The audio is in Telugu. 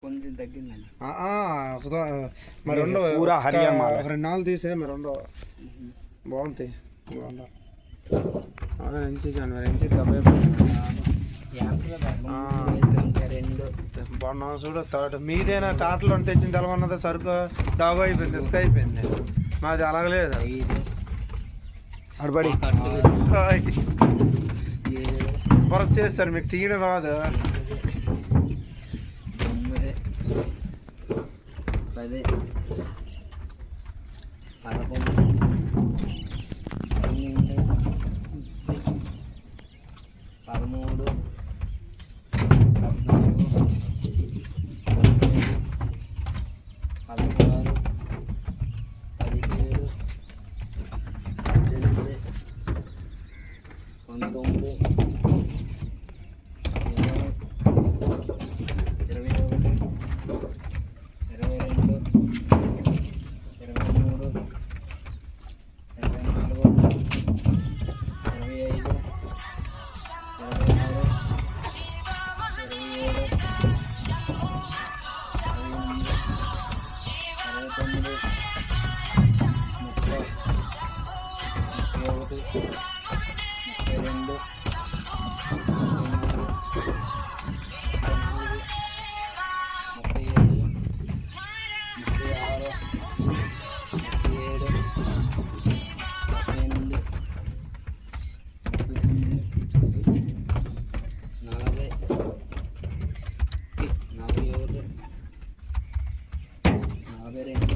కొంచెం తగ్గిందండి. మరి రెండో పూరా హరియాణా 2 నాలుగు తీసే మరి రెండో బాగుంటాయి. ఎంచి జనవరి ఎంచి 70 బాగున్నా చూడు. థర్డ్ మీదేనా టాటలో తెచ్చిన తెలవన్నది సరుకు డాగు అయిపోయింది, ఇసుక అయిపోయింది. మాది అలాగలేదు. అడబడి వర్క్ చేస్తారు, మీకు తీయడం రాదు. 9 10 11 41